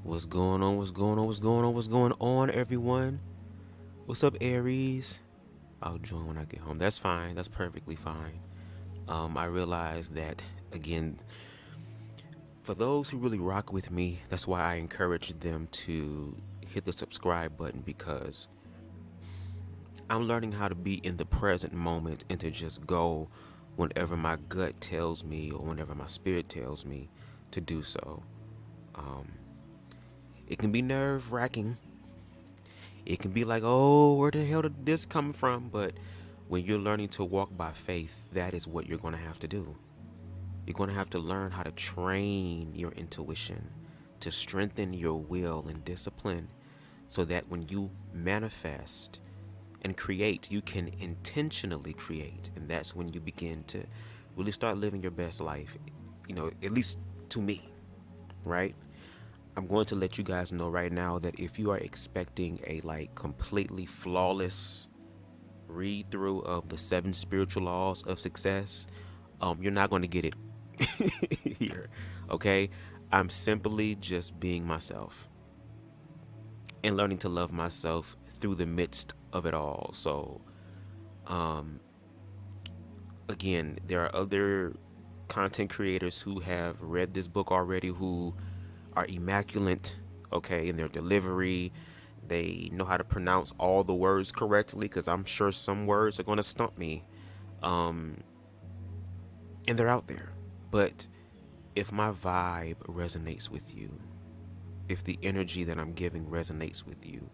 What's going on? What's going on? What's going on? What's going on, everyone? What's up, Aries? I'll join when I get home. That's fine. That's perfectly fine. I realize that, again, for those who really rock with me, that's why I encourage them to hit the subscribe button because I'm learning how to be in the present moment and to just go whenever my gut tells me or whenever my spirit tells me to do so. Um, it can be nerve wracking. It can be like, oh, where the hell did this come from? But when you're learning to walk by faith, that is what you're going to have to do. You're going to have to learn how to train your intuition, to strengthen your will and discipline so that when you manifest and create, you can intentionally create. And that's when you begin to really start living your best life, at least to me, right? I'm going to let you guys know right now that if you are expecting a completely flawless read through of the 7 spiritual laws of success, you're not going to get it here. Okay? I'm simply just being myself and learning to love myself through the midst of it all. So, again, there are other content creators who have read this book already who are immaculate, okay, in their delivery. They know how to pronounce all the words correctly because I'm sure some words are going to stump me. And they're out there. But if my vibe resonates with you, if the energy that I'm giving resonates with you,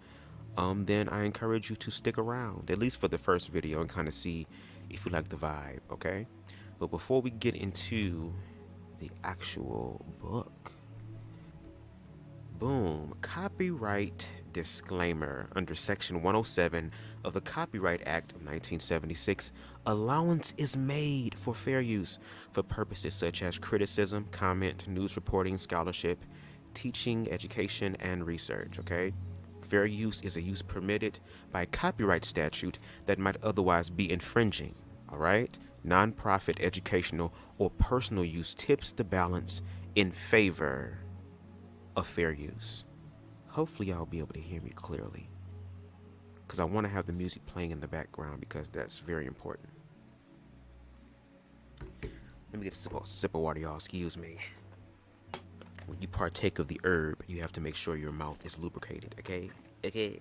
then I encourage you to stick around, at least for the first video, and kind of see if you like the vibe, okay? But before we get into the actual book, boom, copyright disclaimer. Under Section 107 of the Copyright Act of 1976, allowance is made for fair use for purposes such as criticism, comment, news reporting, scholarship, teaching, education, and research, okay? Fair use is a use permitted by copyright statute that might otherwise be infringing, all right? Nonprofit, educational, or personal use tips the balance in favor of fair use. Hopefully y'all be able to hear me clearly because I want to have the music playing in the background because that's very important. Let me get a sip of water, y'all. Excuse me. When you partake of the herb, you have to make sure your mouth is lubricated, okay? Okay.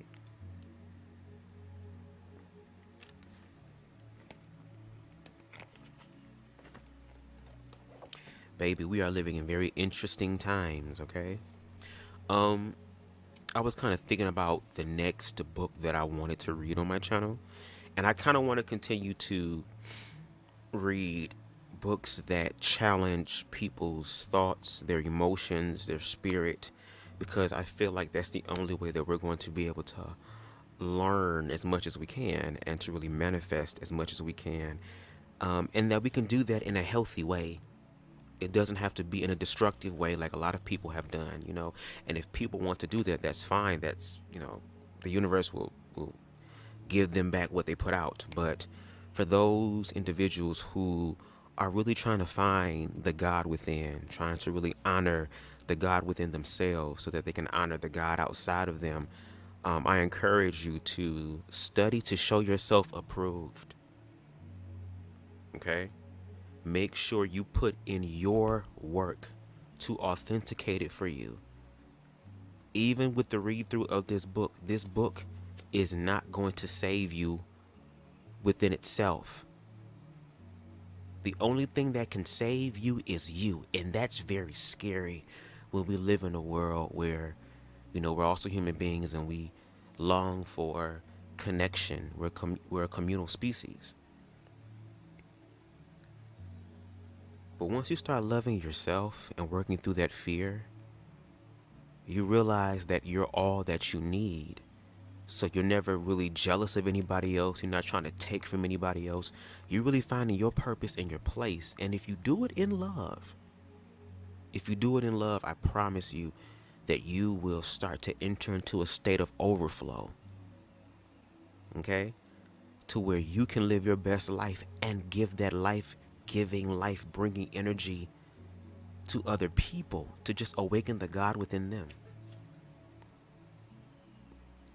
Baby, we are living in very interesting times, okay? I was kind of thinking about the next book that I wanted to read on my channel, and I kind of want to continue to read books that challenge people's thoughts, their emotions, their spirit, because I feel like that's the only way that we're going to be able to learn as much as we can and to really manifest as much as we can, and that we can do that in a healthy way. It doesn't have to be in a destructive way like a lot of people have done. And if people want to do that, that's fine. That's, the universe will give them back what they put out. But for those individuals who are really trying to find the God within, trying to really honor the God within themselves so that they can honor the God outside of them, I encourage you to study to show yourself approved. Okay? Make sure you put in your work to authenticate it for you. Even with the read through of this book is not going to save you within itself. The only thing that can save you is you. And that's very scary when we live in a world where, we're also human beings and we long for connection. We're a communal species. But once you start loving yourself and working through that fear, you realize that you're all that you need. So you're never really jealous of anybody else. You're not trying to take from anybody else. You're really finding your purpose and your place. And if you do it in love, I promise you that you will start to enter into a state of overflow. Okay? To where you can live your best life and give that life-giving, life-bringing energy to other people to just awaken the God within them.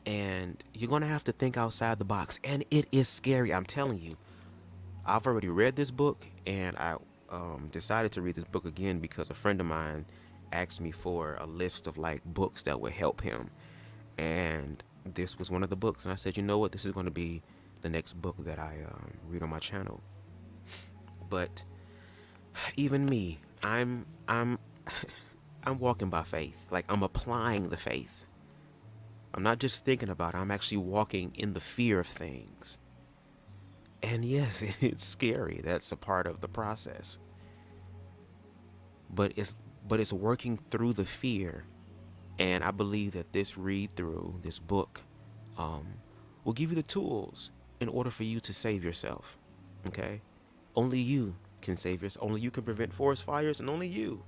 And you're going to have to think outside the box. And it is scary, I'm telling you. I've already read this book, and I decided to read this book again because a friend of mine asked me for a list of like books that would help him. And this was one of the books. And I said, you know what? This is going to be the next book that I read on my channel. But even me, I'm walking by faith. Like, I'm applying the faith. I'm not just thinking about it. I'm actually walking in the fear of things. And yes, it's scary. That's a part of the process. But it's working through the fear. And I believe that this read through, this book, will give you the tools in order for you to save yourself. Okay? Only you can save yourself. Only you can prevent forest fires, and only you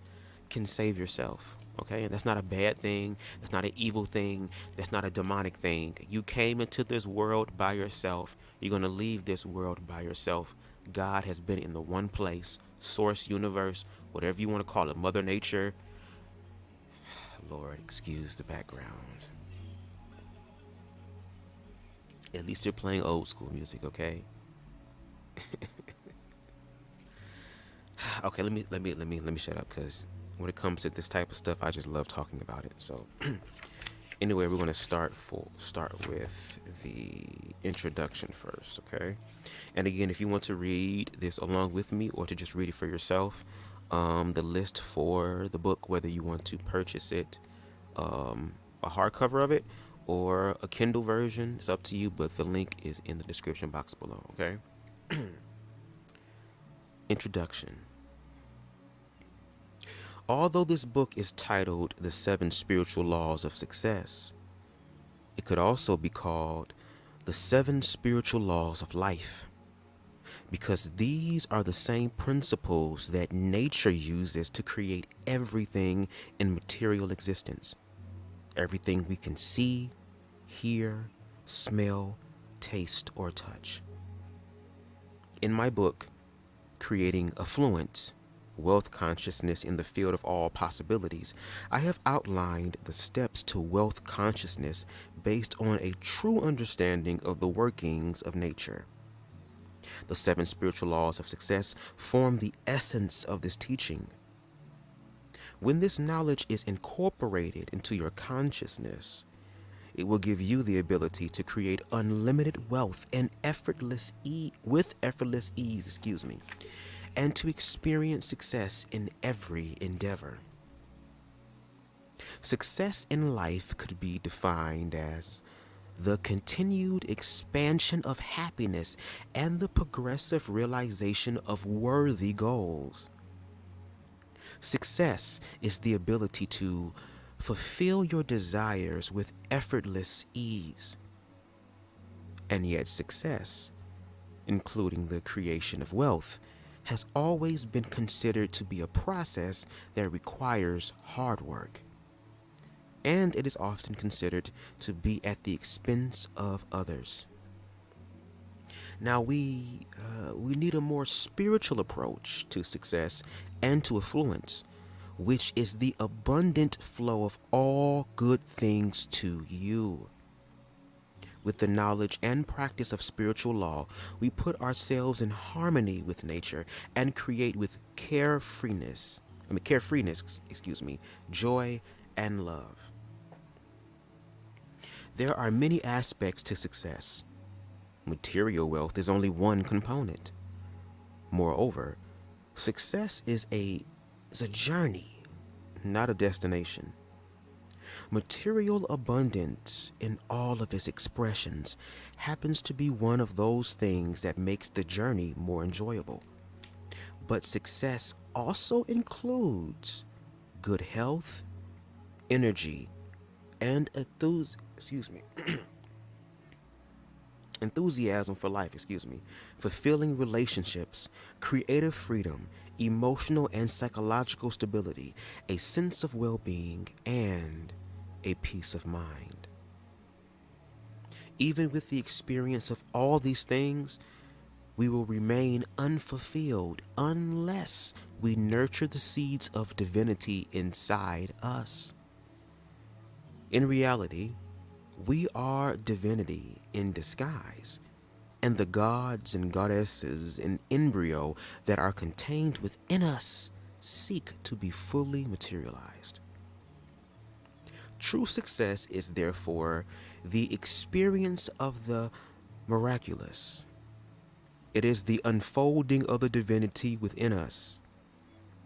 can save yourself. Okay? And that's not a bad thing. That's not an evil thing. That's not a demonic thing. You came into this world by yourself. You're going to leave this world by yourself. God has been in the one place, source, universe, whatever you want to call it, Mother Nature. Lord, excuse the background. At least they're playing old school music, okay? Okay, let me shut up, because when it comes to this type of stuff, I just love talking about it. So anyway, we're going to start with the introduction first, okay? And again, if you want to read this along with me or to just read it for yourself, the list for the book, whether you want to purchase it, a hardcover of it, or a Kindle version, it's up to you, but the link is in the description box below, okay? Introduction. Although this book is titled The 7 Spiritual Laws of Success, it could also be called The 7 Spiritual Laws of Life, because these are the same principles that nature uses to create everything in material existence. Everything we can see, hear, smell, taste, or touch. In my book, Creating Affluence, Wealth Consciousness in the Field of All Possibilities, I have outlined the steps to wealth consciousness based on a true understanding of the workings of nature. The 7 spiritual laws of success form the essence of this teaching. When this knowledge is incorporated into your consciousness, it will give you the ability to create unlimited wealth and effortless ease, and to experience success in every endeavor. Success in life could be defined as the continued expansion of happiness and the progressive realization of worthy goals. Success is the ability to fulfill your desires with effortless ease. And yet success, including the creation of wealth, has always been considered to be a process that requires hard work. And it is often considered to be at the expense of others. Now we need a more spiritual approach to success and to affluence, which is the abundant flow of all good things to you. With the knowledge and practice of spiritual law, we put ourselves in harmony with nature and create with carefreeness, joy and love. There are many aspects to success. Material wealth is only one component. Moreover, success is a journey, not a destination. Material abundance in all of its expressions happens to be one of those things that makes the journey more enjoyable. But success also includes good health, energy, and enthusiasm for life, fulfilling relationships, creative freedom, emotional and psychological stability, a sense of well-being, and a peace of mind. Even with the experience of all these things, we will remain unfulfilled unless we nurture the seeds of divinity inside us. In reality, We are divinity in disguise, and the gods and goddesses in embryo that are contained within us seek to be fully materialized. True success is therefore the experience of the miraculous. It is the unfolding of the divinity within us.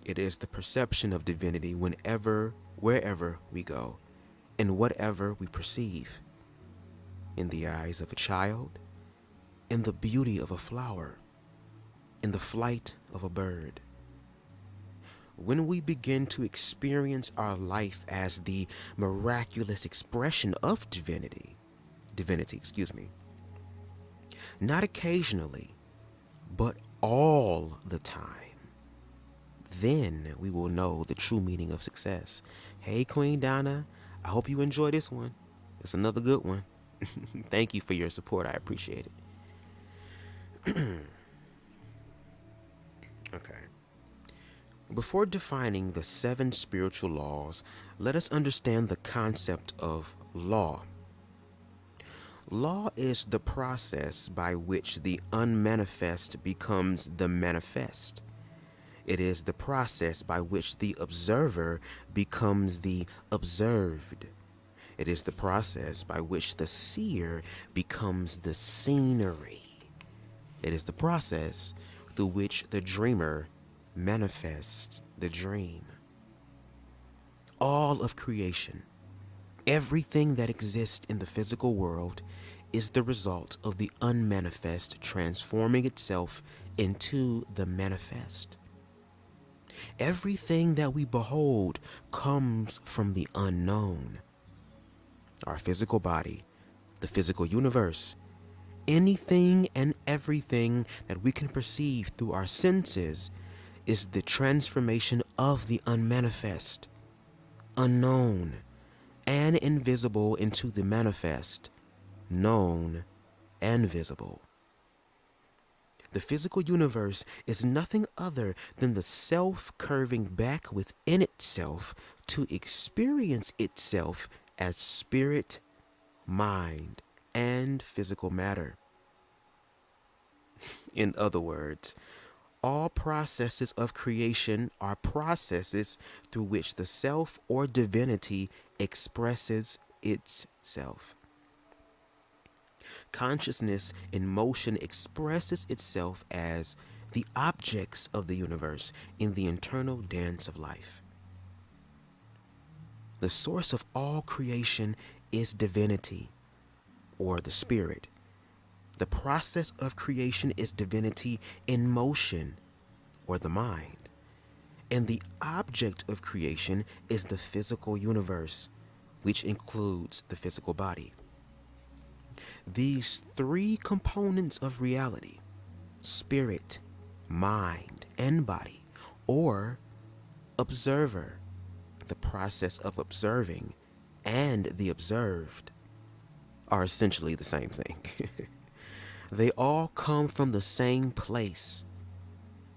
It is the perception of divinity whenever, wherever we go, and whatever we perceive. In the eyes of a child, in the beauty of a flower, in the flight of a bird. When we begin to experience our life as the miraculous expression of divinity, not occasionally, but all the time, then we will know the true meaning of success. Hey, Queen Donna, I hope you enjoy this one. It's another good one. Thank you for your support. I appreciate it. Okay. Before defining the 7 spiritual laws, let us understand the concept of law. Law is the process by which the unmanifest becomes the manifest. It is the process by which the observer becomes the observed. It is the process by which the seer becomes the scenery. It is the process through which the dreamer manifests the dream. All of creation, everything that exists in the physical world, is the result of the unmanifest transforming itself into the manifest. Everything that we behold comes from the unknown. Our physical body, the physical universe, anything and everything that we can perceive through our senses is the transformation of the unmanifest, unknown, and invisible into the manifest, known and visible. The physical universe is nothing other than the self curving back within itself to experience itself as spirit, mind, and physical matter. In other words, all processes of creation are processes through which the self or divinity expresses itself. Consciousness in motion expresses itself as the objects of the universe in the internal dance of life. The source of all creation is divinity, or the spirit. The process of creation is divinity in motion, or the mind. And the object of creation is the physical universe, which includes the physical body. These 3 components of reality, spirit, mind, and body, or observer, the process of observing, and the observed, are essentially the same thing. They all come from the same place,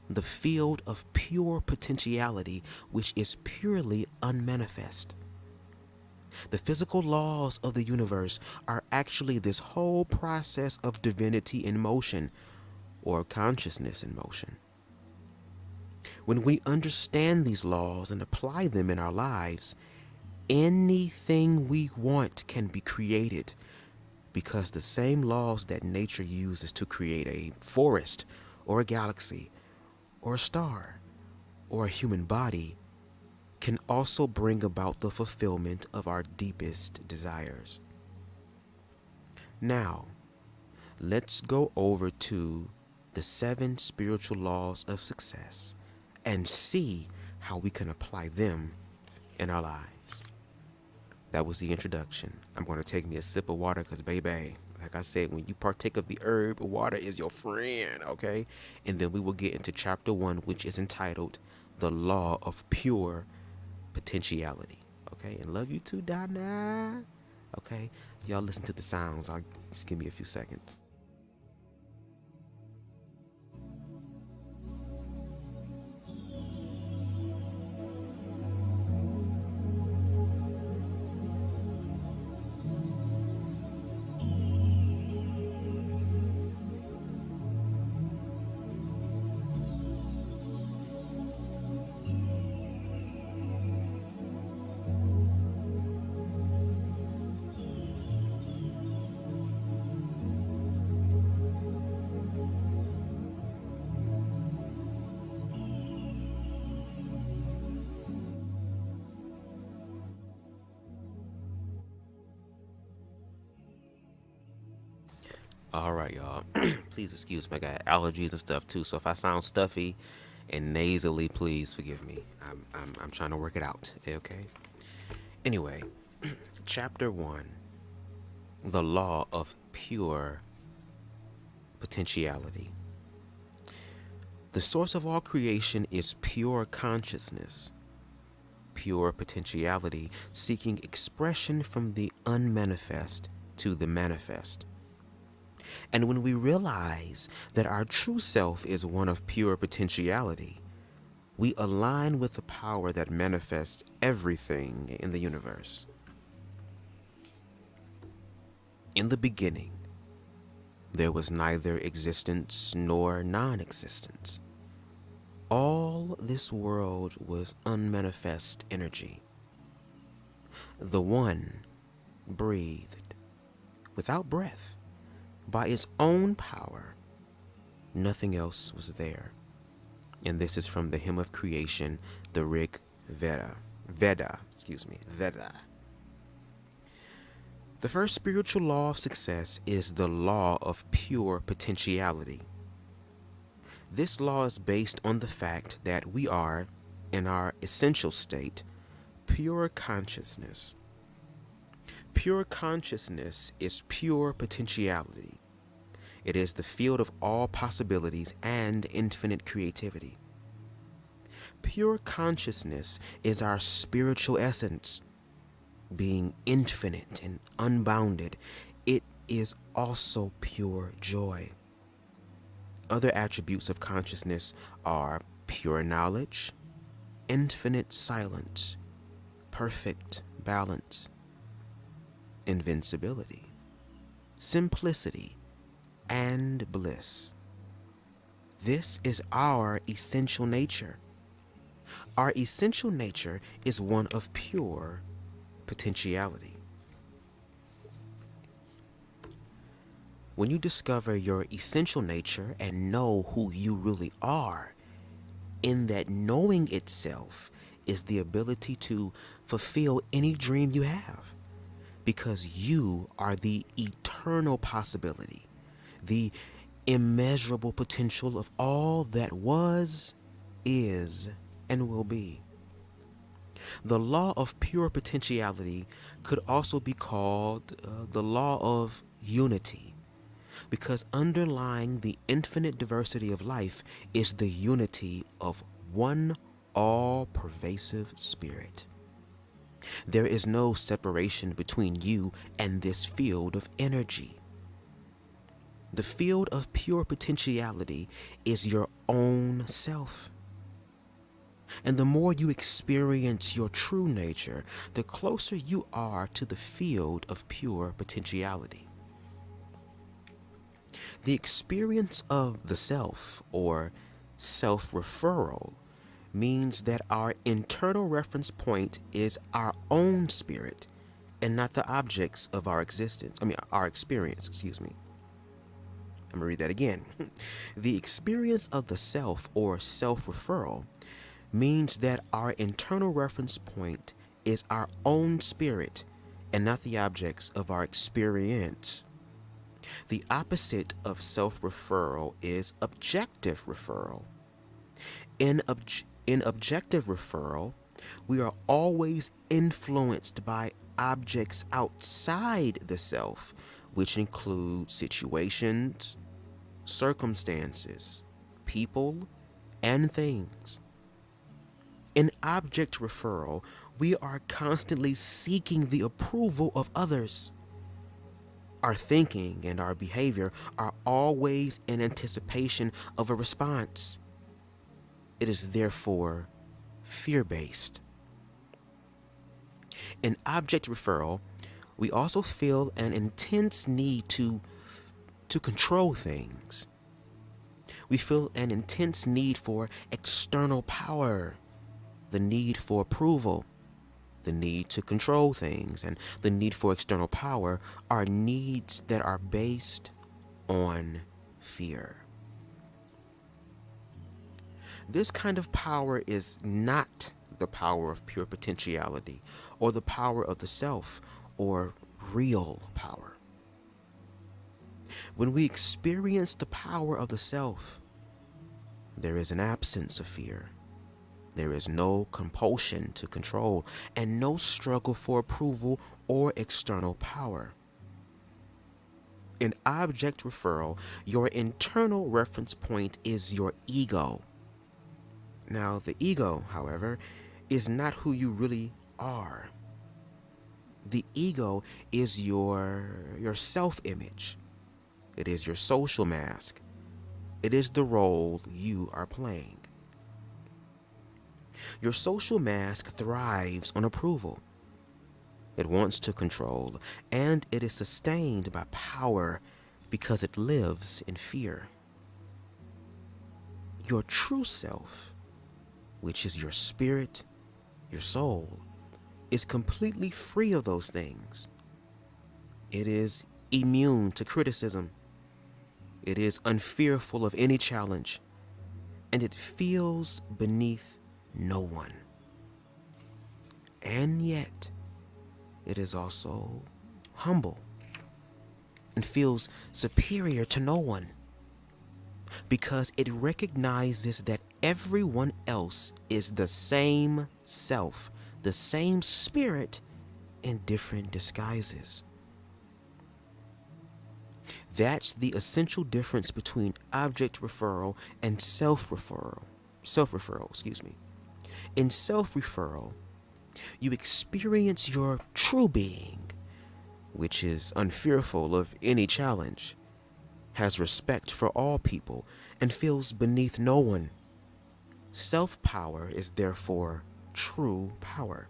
the field of pure potentiality, which is purely unmanifest. The physical laws of the universe are actually this whole process of divinity in motion, or consciousness in motion. When we understand these laws and apply them in our lives, anything we want can be created, because the same laws that nature uses to create a forest, or a galaxy, or a star, or a human body can also bring about the fulfillment of our deepest desires. Now, let's go over to the 7 spiritual laws of success and see how we can apply them in our lives. That was the introduction. I'm going to take me a sip of water because, baby, like I said, when you partake of the herb, water is your friend, okay? And then we will get into chapter 1, which is entitled The Law of Pure Potentiality, okay? And love you too, Donna, okay? Y'all listen to the sounds. Just give me a few seconds. All right, y'all. Please excuse me. I got allergies and stuff too. So if I sound stuffy and nasally, please forgive me. I'm trying to work it out. Okay. Anyway, chapter 1, the law of pure potentiality. The source of all creation is pure consciousness, pure potentiality, seeking expression from the unmanifest to the manifest. And when we realize that our true self is one of pure potentiality, we align with the power that manifests everything in the universe. In the beginning, there was neither existence nor non-existence. All this world was unmanifest energy. The One breathed without breath by its own power. Nothing else was there. And this is from the hymn of creation, the Rig Veda. Veda. The first spiritual law of success is the law of pure potentiality. This law is based on the fact that we are, in our essential state, pure consciousness. Pure consciousness is pure potentiality. It is the field of all possibilities and infinite creativity. Pure consciousness is our spiritual essence. Being infinite and unbounded, it is also pure joy. Other attributes of consciousness are pure knowledge, infinite silence, perfect balance, invincibility, simplicity, and bliss. This is our essential nature. Our essential nature is one of pure potentiality. When you discover your essential nature and know who you really are, in that knowing itself is the ability to fulfill any dream you have, because you are the eternal possibility, the immeasurable potential of all that was, is, and will be. The law of pure potentiality could also be called the law of unity, because underlying the infinite diversity of life is the unity of one all-pervasive spirit. There is no separation between you and this field of energy. The field of pure potentiality is your own self. And the more you experience your true nature, the closer you are to the field of pure potentiality. The experience of the self, or self-referral, means that our internal reference point is our own spirit and not the objects of our our experience, excuse me. I'm going to read that again. The experience of the self, or self-referral, means that our internal reference point is our own spirit and not the objects of our experience. The opposite of self-referral is objective referral. In objective referral, we are always influenced by objects outside the self, which include situations, circumstances, people, and things. In object referral, we are constantly seeking the approval of others. Our thinking and our behavior are always in anticipation of a response. It is therefore fear-based. In object referral, we also feel an intense need to control things. We feel an intense need for external power, the need for approval, the need to control things, and the need for external power are needs that are based on fear. This kind of power is not the power of pure potentiality or the power of the self or real power. When we experience the power of the self, there is an absence of fear. There is no compulsion to control and no struggle for approval or external power. In object referral, your internal reference point is your ego. Now, the ego, however, is not who you really are. The ego is your self-image. It is your social mask. It is the role you are playing. Your social mask thrives on approval. It wants to control, and it is sustained by power because it lives in fear. Your true self, which is your spirit, your soul, is completely free of those things. It is immune to criticism. It is unfearful of any challenge, and it feels beneath no one. And yet, it is also humble and feels superior to no one because it recognizes that everyone else is the same self, the same spirit in different disguises. That's the essential difference between object referral and self-referral. In self-referral, you experience your true being, which is unfearful of any challenge, has respect for all people, and feels beneath no one. Self-power is therefore true power.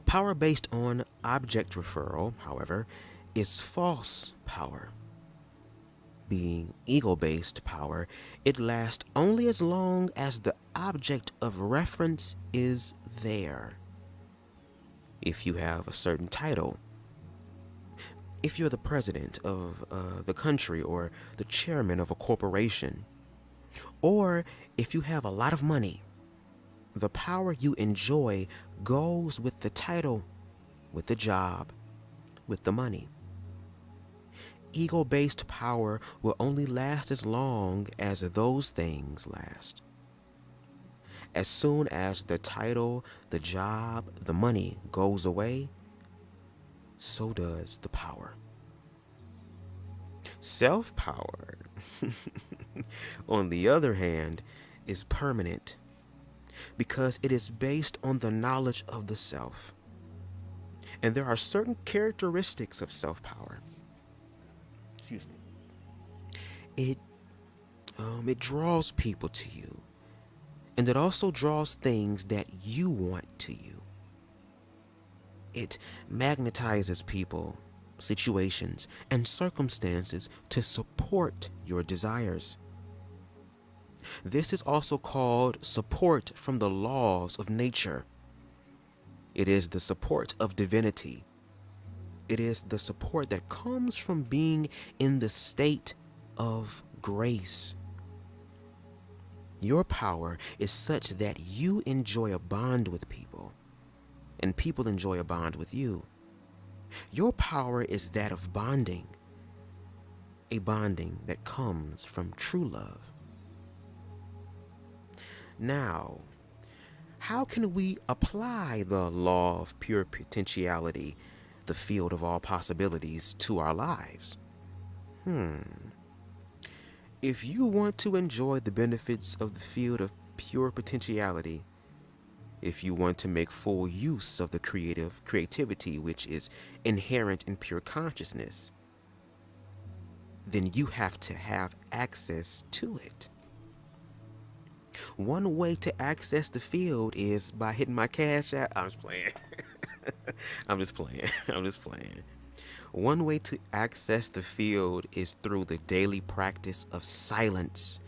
Power based on object referral, however, is false power. Being ego-based power, it lasts only as long as the object of reference is there. If you have a certain title, if you're the president of the country or the chairman of a corporation, or if you have a lot of money, the power you enjoy goes with the title, with the job, with the money. Ego-based power will only last as long as those things last. As soon as the title, the job, the money goes away, so does the power. Self-power, on the other hand, is permanent because it is based on the knowledge of the self. And there are certain characteristics of self-power. It draws people to you, and it also draws things that you want to you. It magnetizes people, situations, and circumstances to support your desires. This is also called support from the laws of nature. It is the support of divinity. It is the support that comes from being in the state of grace. Your power is such that you enjoy a bond with people, and people enjoy a bond with you. Your power is that of bonding, a bonding that comes from true love. Now, how can we apply the law of pure potentiality, the field of all possibilities, to our lives? If you want to enjoy the benefits of the field of pure potentiality, if you want to make full use of the creativity which is inherent in pure consciousness, then you have to have access to it. One way to access the field is by hitting my CashApp. I'm just playing. I'm just playing. One way to access the field is through the daily practice of silence,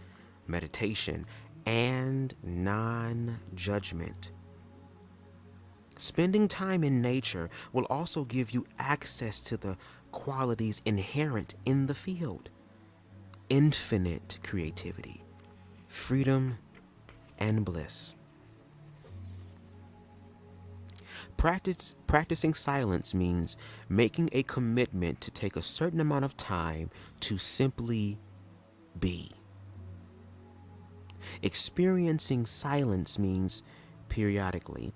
meditation, and non-judgment. Spending time in nature will also give you access to the qualities inherent in the field: infinite creativity, freedom, and bliss. Practicing silence means making a commitment to take a certain amount of time to simply be. Experiencing silence means periodically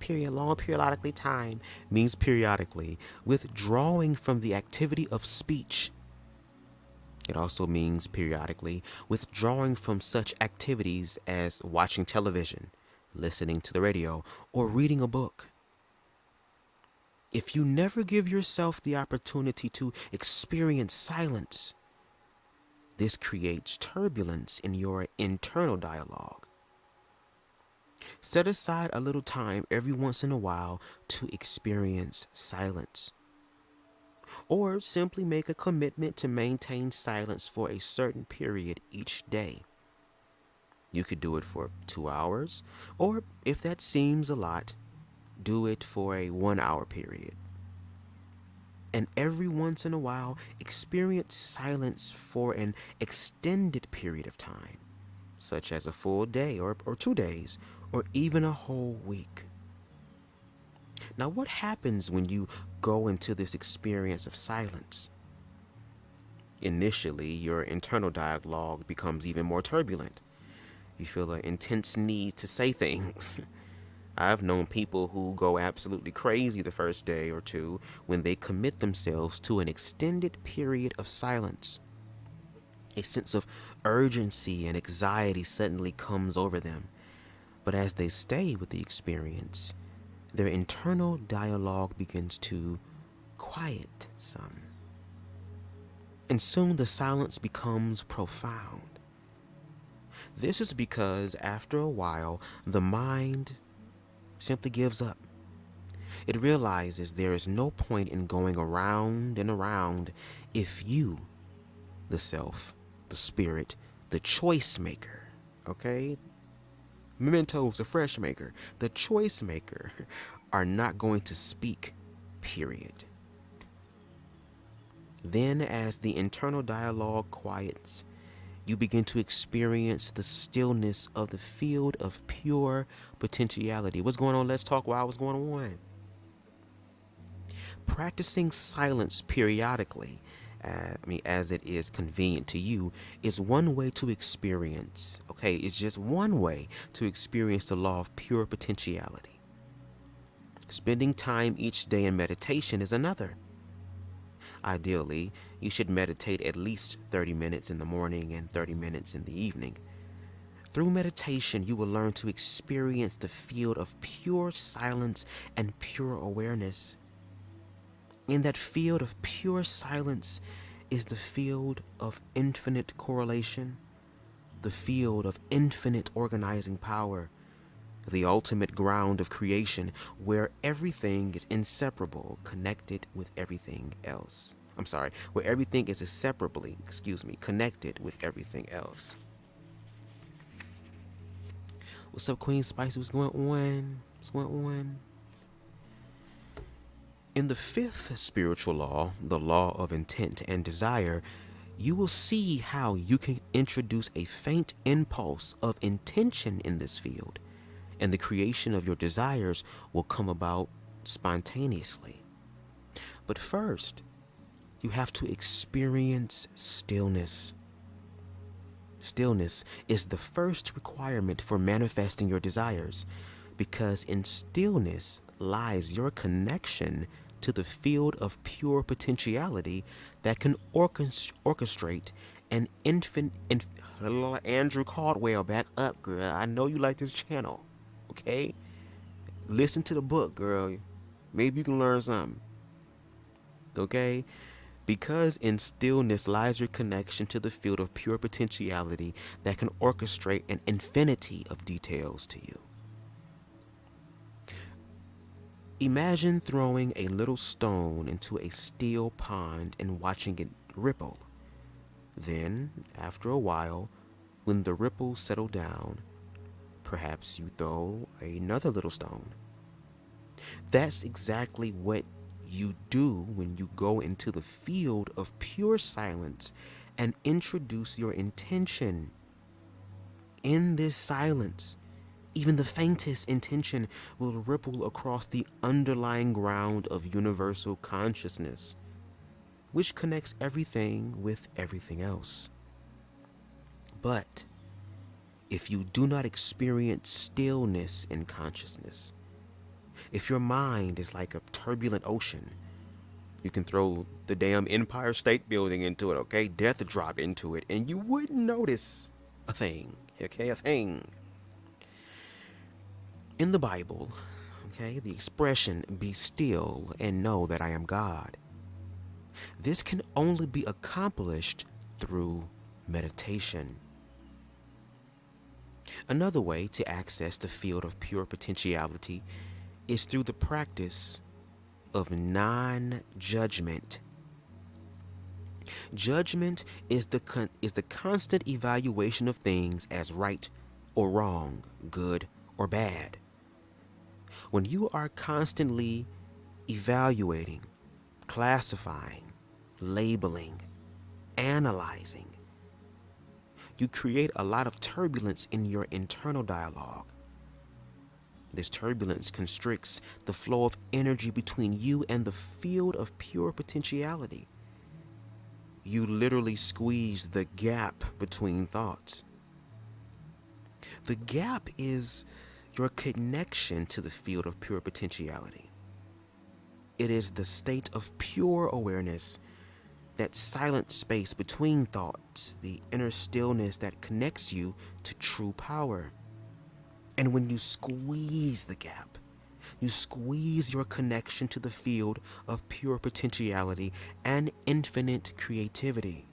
time means periodically withdrawing from the activity of speech. It also means periodically withdrawing from such activities as watching television, listening to the radio, or reading a book. If you never give yourself the opportunity to experience silence, this creates turbulence in your internal dialogue. Set aside a little time every once in a while to experience silence. Or simply make a commitment to maintain silence for a certain period each day. You could do it for 2 hours, or if that seems a lot, do it for a 1 hour period. And every once in a while, experience silence for an extended period of time, such as a full day or 2 days, or even a whole week. Now, what happens when you go into this experience of silence? Initially, your internal dialogue becomes even more turbulent. You feel an intense need to say things. I've known people who go absolutely crazy the first day or two when they commit themselves to an extended period of silence. A sense of urgency and anxiety suddenly comes over them. But as they stay with the experience, their internal dialogue begins to quiet some. And soon the silence becomes profound. This is because after a while, the mind simply gives up. It realizes there is no point in going around and around if you, the self, the spirit, the choice maker, okay? Mementos, the fresh maker, the choice maker, are not going to speak, period. Then, as the internal dialogue quiets, you begin to experience the stillness of the field of pure potentiality. What's going on? Let's talk while what's going on. Practicing silence periodically, as it is convenient to you, is one way to experience, okay? It's just one way to experience the law of pure potentiality. Spending time each day in meditation is another. Ideally, you should meditate at least 30 minutes in the morning and 30 minutes in the evening. Through meditation, you will learn to experience the field of pure silence and pure awareness. In that field of pure silence is the field of infinite correlation, the field of infinite organizing power, the ultimate ground of creation, where everything is inseparable, connected with everything else. Where everything is inseparably, connected with everything else. What's up, Queen Spicy? What's going on? What's going on? In the fifth spiritual law, the law of intent and desire, you will see how you can introduce a faint impulse of intention in this field, and the creation of your desires will come about spontaneously. But first, you have to experience stillness. Stillness is the first requirement for manifesting your desires, because in stillness lies your connection to the field of pure potentiality that can orchestrate an Andrew Caldwell, back up, girl. I know you like this channel, okay? Listen to the book, girl. Maybe you can learn something, okay? Because in stillness lies your connection to the field of pure potentiality that can orchestrate an infinity of details to you. Imagine throwing a little stone into a still pond and watching it ripple. Then, after a while, when the ripples settle down, perhaps you throw another little stone. That's exactly what you do when you go into the field of pure silence and introduce your intention. In this silence, Even the faintest intention will ripple across the underlying ground of universal consciousness, which connects everything with everything else. But if you do not experience stillness in consciousness, if your mind is like a turbulent ocean, you can throw the damn Empire State Building into it, okay? Death drop into it, and you wouldn't notice a thing, okay? A thing. In the Bible, okay, the expression, be still and know that I am God. This can only be accomplished through meditation. Another way to access the field of pure potentiality is through the practice of non-judgment. Judgment is the constant evaluation of things as right or wrong, good or bad. When you are constantly evaluating, classifying, labeling, analyzing, you create a lot of turbulence in your internal dialogue. This turbulence constricts the flow of energy between you and the field of pure potentiality. You literally squeeze the gap between thoughts. The gap is your connection to the field of pure potentiality. It is the state of pure awareness, that silent space between thoughts, the inner stillness that connects you to true power. And when you squeeze the gap, you squeeze your connection to the field of pure potentiality and infinite creativity.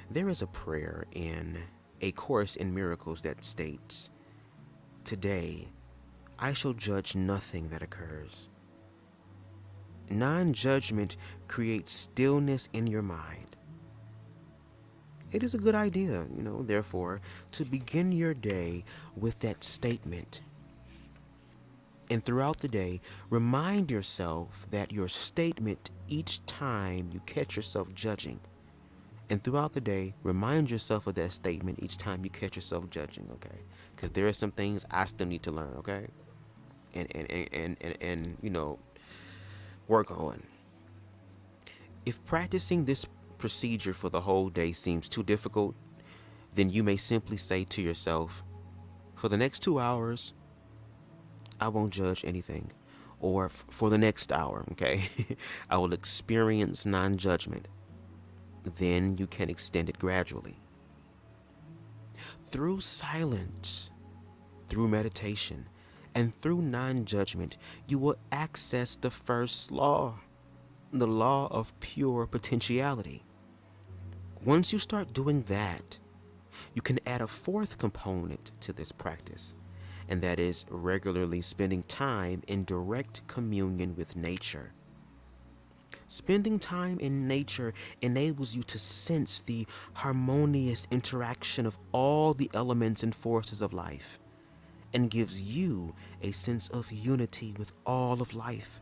There is a prayer in A Course in Miracles that states, "Today, I shall judge nothing that occurs." Non-judgment creates stillness in your mind. It is a good idea, therefore, to begin your day with that statement. And throughout the day, remind yourself that your statement each time you catch yourself judging. And throughout the day, remind yourself of that statement each time you catch yourself judging, okay? Because there are some things I still need to learn, okay? And work on. If practicing this procedure for the whole day seems too difficult, then you may simply say to yourself, for the next 2 hours, I won't judge anything. Or for the next hour, okay, I will experience non-judgment. Then you can extend it gradually. Through silence, through meditation, and through non-judgment, you will access the first law, the law of pure potentiality. Once you start doing that, you can add a fourth component to this practice, and that is regularly spending time in direct communion with nature. Spending time in nature enables you to sense the harmonious interaction of all the elements and forces of life, and gives you a sense of unity with all of life.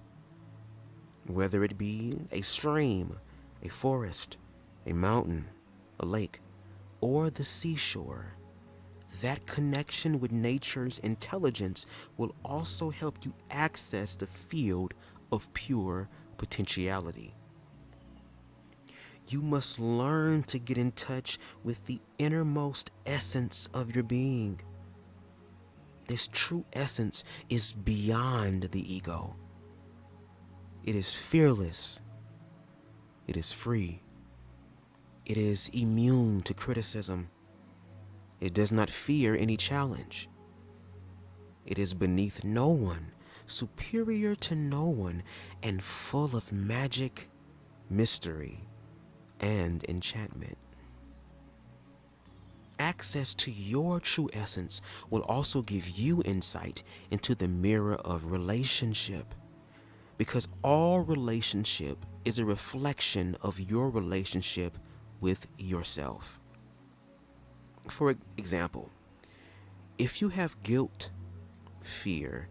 Whether it be a stream, a forest, a mountain, a lake, or the seashore, that connection with nature's intelligence will also help you access the field of pure potentiality. You must learn to get in touch with the innermost essence of your being. This true essence is beyond the ego. It is fearless. It is free. It is immune to criticism. It does not fear any challenge. It is beneath no one, superior to no one, and full of magic, mystery, and enchantment. Access to your true essence will also give you insight into the mirror of relationship, because all relationship is a reflection of your relationship with yourself. For example, if you have guilt, fear,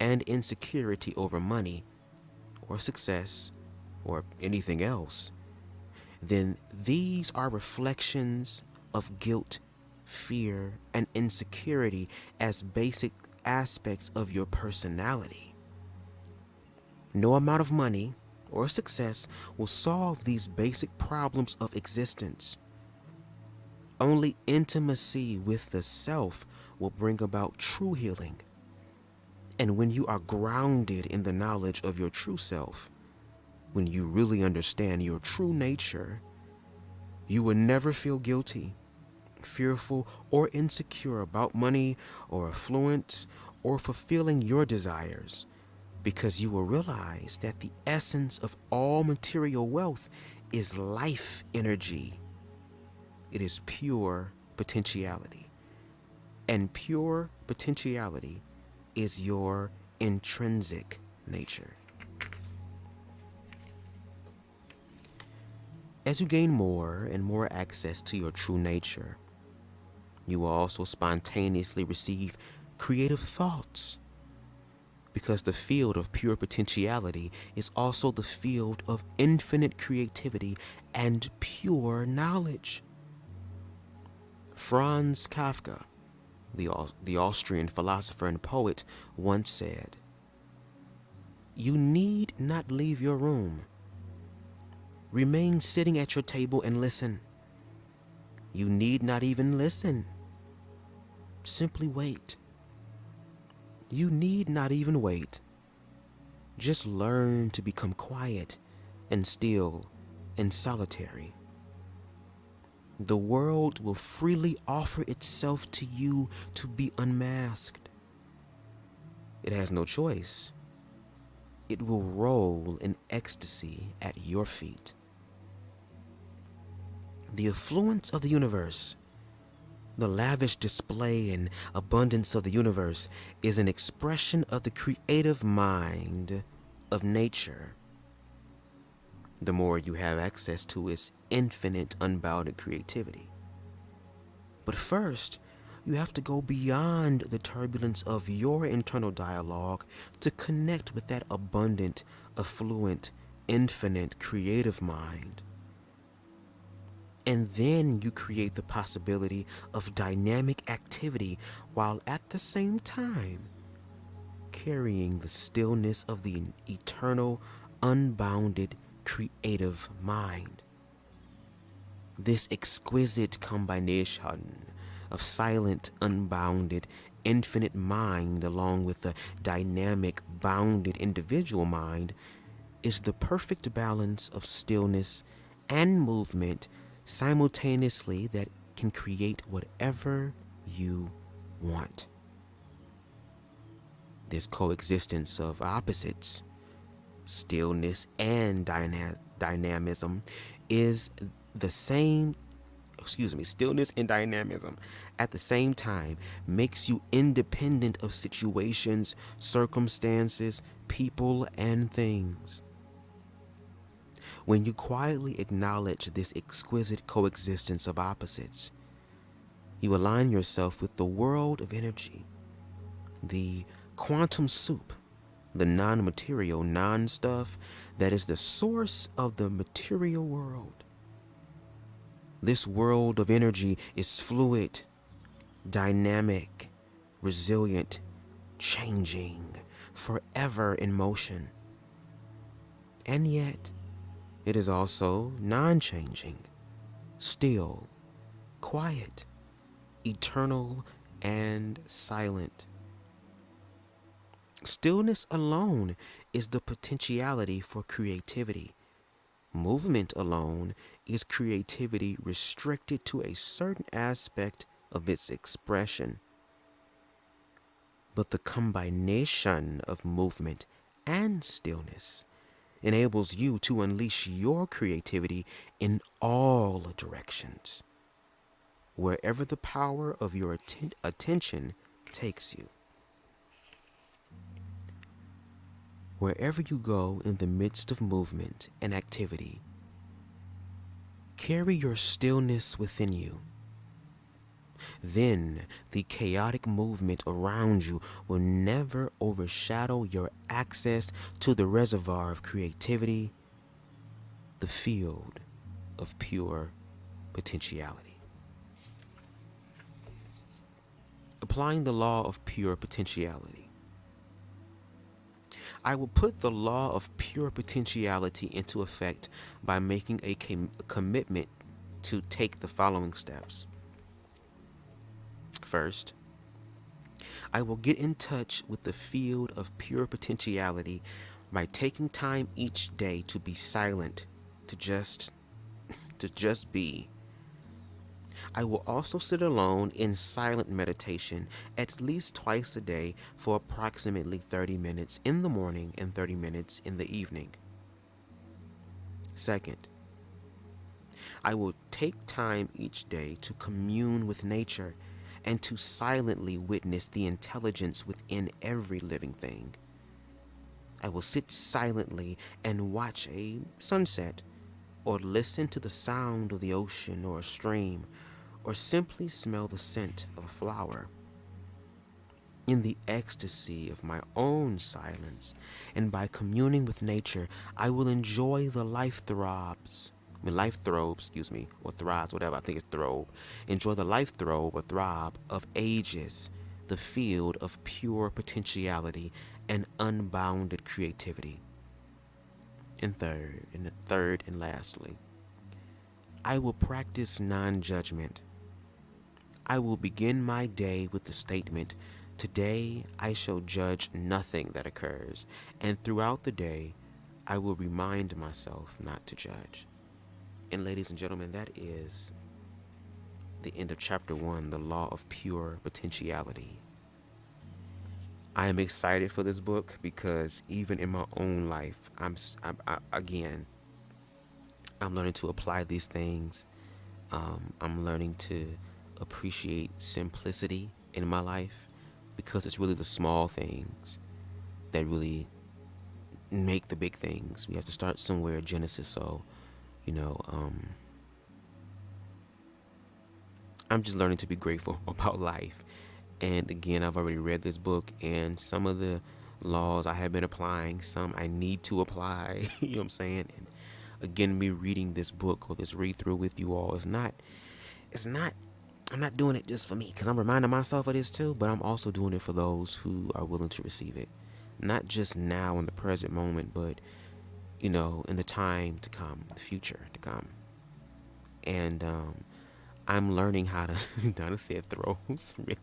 and insecurity over money or success or anything else, then these are reflections of guilt, fear, and insecurity as basic aspects of your personality. No amount of money or success will solve these basic problems of existence. Only intimacy with the self will bring about true healing. And when you are grounded in the knowledge of your true self, when you really understand your true nature, you will never feel guilty, fearful, or insecure about money or affluence or fulfilling your desires, because you will realize that the essence of all material wealth is life energy. It is pure potentiality. And pure potentiality is your intrinsic nature. As you gain more and more access to your true nature, you will also spontaneously receive creative thoughts, because the field of pure potentiality is also the field of infinite creativity and pure knowledge. Franz Kafka, the Austrian philosopher and poet, once said, "You need not leave your room. Remain sitting at your table and listen. You need not even listen. Simply wait. You need not even wait. Just learn to become quiet and still and solitary. The world will freely offer itself to you to be unmasked. It has no choice. It will roll in ecstasy at your feet. The affluence of the universe, the lavish display and abundance of the universe, is an expression of the creative mind of nature. The more you have access to its infinite, unbounded creativity. But first, you have to go beyond the turbulence of your internal dialogue to connect with that abundant, affluent, infinite, creative mind. And then you create the possibility of dynamic activity while at the same time carrying the stillness of the eternal, unbounded, creative mind. This exquisite combination of silent, unbounded, infinite mind along with the dynamic, bounded individual mind is the perfect balance of stillness and movement simultaneously that can create whatever you want. This coexistence of opposites, stillness and dynamism, is the same, stillness and dynamism at the same time makes you independent of situations, circumstances, people, and things. When you quietly acknowledge this exquisite coexistence of opposites, you align yourself with the world of energy, the quantum soup, the non-material, non-stuff that is the source of the material world. This world of energy is fluid, dynamic, resilient, changing, forever in motion. And yet, it is also non-changing, still, quiet, eternal, and silent. Stillness alone is the potentiality for creativity. Movement alone is creativity restricted to a certain aspect of its expression. But the combination of movement and stillness enables you to unleash your creativity in all directions, wherever the power of your attention takes you. Wherever you go in the midst of movement and activity, carry your stillness within you. Then the chaotic movement around you will never overshadow your access to the reservoir of creativity, the field of pure potentiality. Applying the law of pure potentiality. I will put the law of pure potentiality into effect by making a commitment to take the following steps. First, I will get in touch with the field of pure potentiality by taking time each day to be silent, to just be. I will also sit alone in silent meditation at least twice a day for approximately 30 minutes in the morning and 30 minutes in the evening. Second, I will take time each day to commune with nature and to silently witness the intelligence within every living thing. I will sit silently and watch a sunset, or listen to the sound of the ocean or a stream, or simply smell the scent of a flower. In the ecstasy of my own silence, and by communing with nature, I will enjoy the life throbs, or throbs, whatever, I think it's throb. Enjoy the life throb or throb of ages, the field of pure potentiality and unbounded creativity. And third and lastly, I will practice non-judgment. I will begin my day with the statement, "Today I shall judge nothing that occurs," and throughout the day, I will remind myself not to judge. And ladies and gentlemen, that is the end of chapter 1, the law of pure potentiality. I am excited for this book because even in my own life, again, I'm learning to apply these things. I'm learning to appreciate simplicity in my life because it's really the small things that really make the big things. We have to start somewhere, Genesis. So, I'm just learning to be grateful about life. And again, I've already read this book, and some of the laws I have been applying, some I need to apply. You know what I'm saying? And again, me reading this book or this read through with you all I'm not doing it just for me, because I'm reminding myself of this too, but I'm also doing it for those who are willing to receive it. Not just now in the present moment, but, in the time to come, the future to come. And I'm learning how to, Donna said throws, really.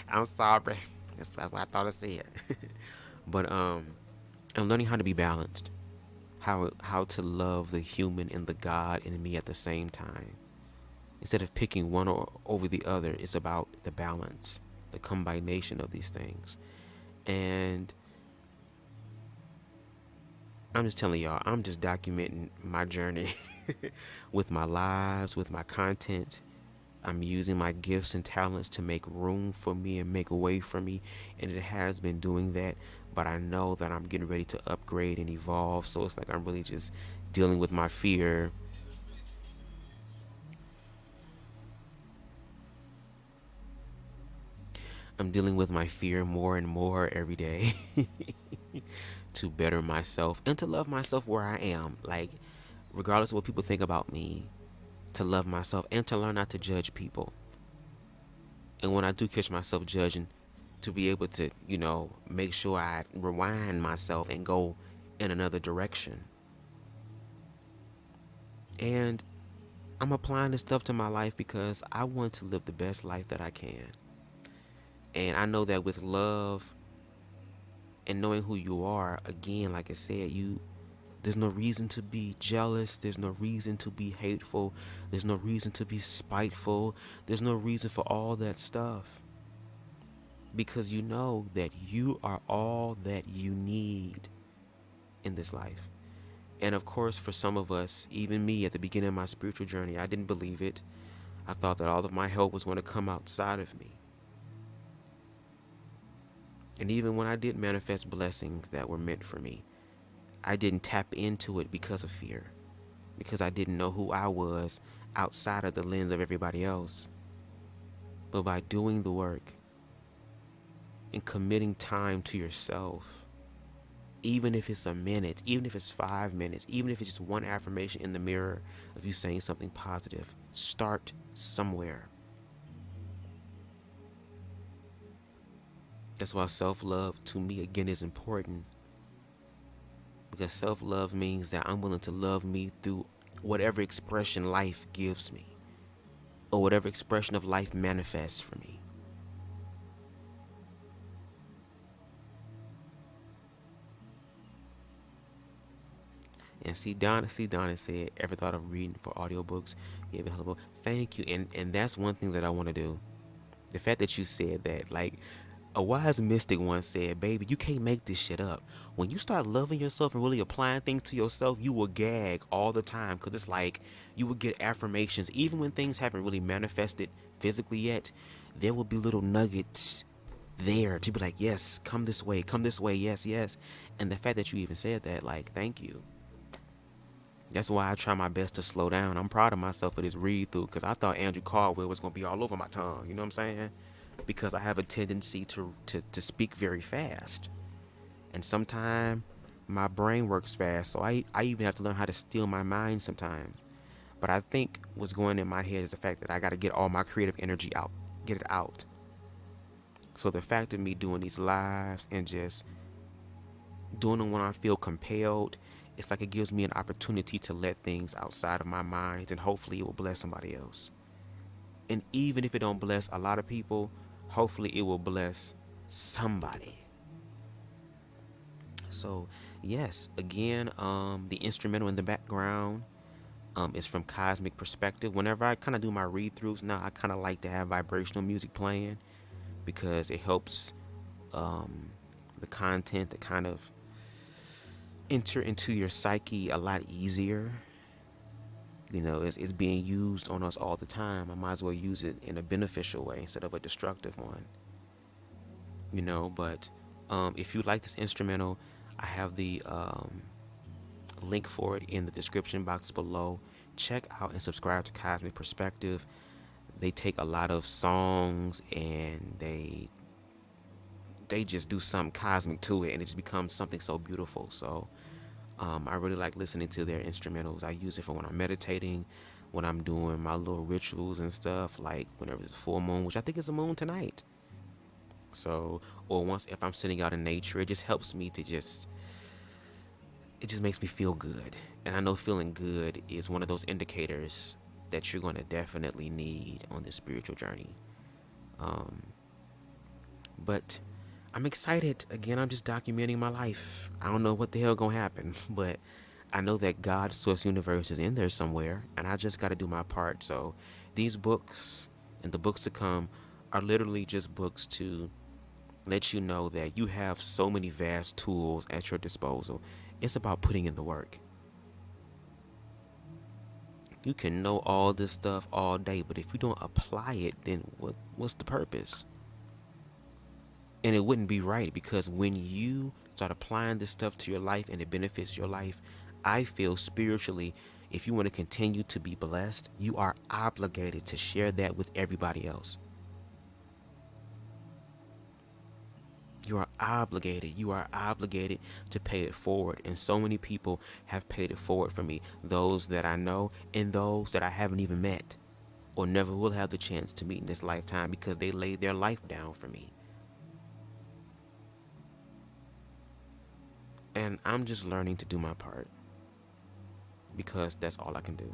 I'm sorry. That's what I thought I said. But I'm learning how to be balanced. How to love the human and the God in me at the same time. Instead of picking one over the other, it's about the balance, the combination of these things. And I'm just telling y'all, I'm just documenting my journey with my lives, with my content. I'm using my gifts and talents to make room for me and make a way for me. And it has been doing that. But I know that I'm getting ready to upgrade and evolve. So it's like I'm really just dealing with my fear. I'm dealing with my fear more and more every day to better myself and to love myself where I am. Like, regardless of what people think about me, to love myself and to learn not to judge people. And when I do catch myself judging, to be able to, make sure I rewind myself and go in another direction. And I'm applying this stuff to my life because I want to live the best life that I can. And I know that with love and knowing who you are, again, like I said, there's no reason to be jealous. There's no reason to be hateful. There's no reason to be spiteful. There's no reason for all that stuff. Because you know that you are all that you need in this life. And of course, for some of us, even me at the beginning of my spiritual journey, I didn't believe it. I thought that all of my help was going to come outside of me. And even when I did manifest blessings that were meant for me, I didn't tap into it because of fear, because I didn't know who I was outside of the lens of everybody else. But by doing the work and committing time to yourself, even if it's a minute, even if it's 5 minutes, even if it's just one affirmation in the mirror of you saying something positive, start somewhere. That's why self-love to me again is important, because self-love means that I'm willing to love me through whatever expression life gives me, or whatever expression of life manifests for me. And see Donna said, ever thought of reading for audiobooks? Yeah, thank you. And that's one thing that I want to do. The fact that you said that, like, a wise mystic once said, baby, you can't make this shit up. When you start loving yourself and really applying things to yourself, you will gag all the time, because it's like you will get affirmations. Even when things haven't really manifested physically yet, there will be little nuggets there to be like, yes, come this way, yes, yes. And the fact that you even said that, like, thank you. That's why I try my best to slow down. I'm proud of myself for this read through, because I thought Andrew Caldwell was going to be all over my tongue. You know what I'm saying? Because I have a tendency to speak very fast. And sometimes my brain works fast. So I even have to learn how to steal my mind sometimes. But I think what's going in my head is the fact that I got to get all my creative energy out, get it out. So the fact of me doing these lives and just doing them when I feel compelled, it's like it gives me an opportunity to let things outside of my mind, and hopefully it will bless somebody else. And even if it don't bless a lot of people, hopefully it will bless somebody. So yes, again, the instrumental in the background is from Cosmic Perspective. Whenever I kind of do my read throughs now, I kind of like to have vibrational music playing, because it helps the content to kind of enter into your psyche a lot easier. You know, it's being used on us all the time. I might as well use it in a beneficial way instead of a destructive one. You know, but if you like this instrumental, I have the link for it in the description box below. Check out and subscribe to Cosmic Perspective. They take a lot of songs and they just do something cosmic to it, and it just becomes something so beautiful. So I really like listening to their instrumentals. I use it for when I'm meditating, when I'm doing my little rituals and stuff, like whenever it's full moon, which I think is a moon tonight. So, or once if I'm sitting out in nature, it just helps me to it just makes me feel good. And I know feeling good is one of those indicators that you're going to definitely need on this spiritual journey. Um, but I'm excited. Again, I'm just documenting my life. I don't know what the hell gonna happen, but I know that God's source universe is in there somewhere, and I just got to do my part. So these books and the books to come are literally just books to let you know that you have so many vast tools at your disposal. It's about putting in the work. You can know all this stuff all day, but if you don't apply it, then what's the purpose? And it wouldn't be right, because when you start applying this stuff to your life and it benefits your life, I feel spiritually, if you want to continue to be blessed, you are obligated to share that with everybody else. You are obligated. You are obligated to pay it forward. And so many people have paid it forward for me. Those that I know and those that I haven't even met or never will have the chance to meet in this lifetime, because they laid their life down for me. And I'm just learning to do my part, because that's all I can do.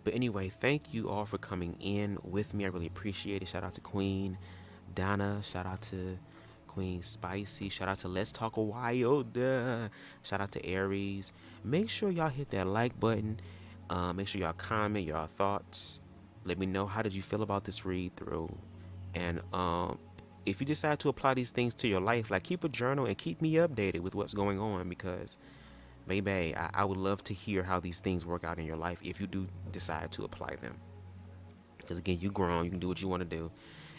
But anyway, thank you all for coming in with me. I really appreciate it. Shout out to Queen Donna. Shout out to Queen Spicy. Shout out to Let's Talk a Wild. Shout out to Aries. Make sure y'all hit that like button. Make sure y'all comment your thoughts. Let me know, how did you feel about this read through. And if you decide to apply these things to your life, like, keep a journal and keep me updated with what's going on, because baby, I would love to hear how these things work out in your life if you do decide to apply them. Because again, you grown, you can do what you want to do.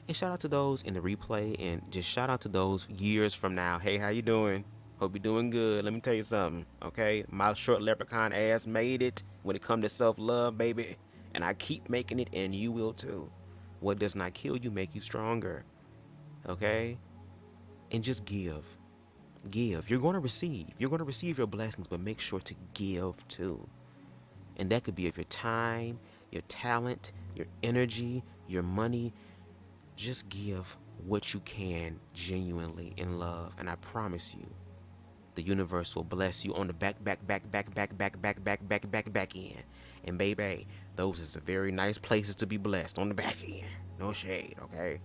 And shout out to those in the replay, and just shout out to those years from now. Hey, how you doing? Hope you're doing good. Let me tell you something, okay? My short leprechaun ass made it when it comes to self-love, baby. And I keep making it, and you will too. What does not kill you make you stronger, okay? And just give. Give. You're going to receive. You're going to receive your blessings, but make sure to give too. And that could be of your time, your talent, your energy, your money. Just give what you can genuinely in love. And I promise you, the universe will bless you on the back end. And baby, those is the very nice places to be blessed, on the back end. No shade, okay?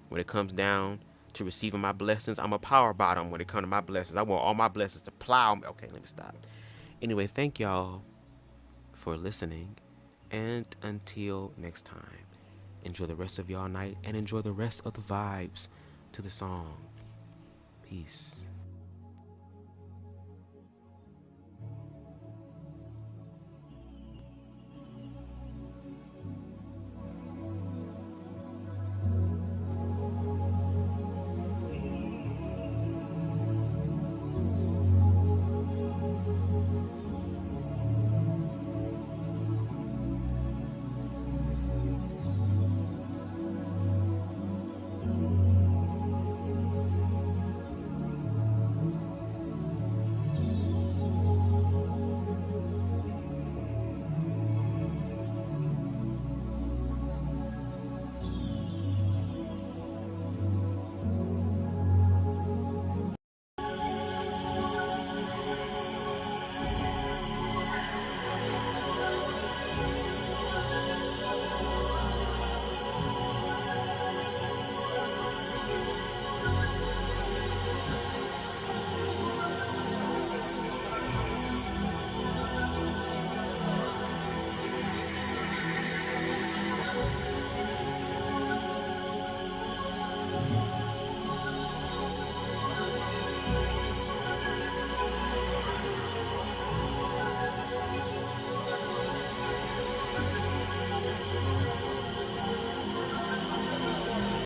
When it comes down to receiving my blessings, I'm a power bottom when it comes to my blessings. I want all my blessings to plow me. Okay, let me stop. Anyway, thank y'all for listening. And until next time, enjoy the rest of y'all night and enjoy the rest of the vibes to the song. Peace.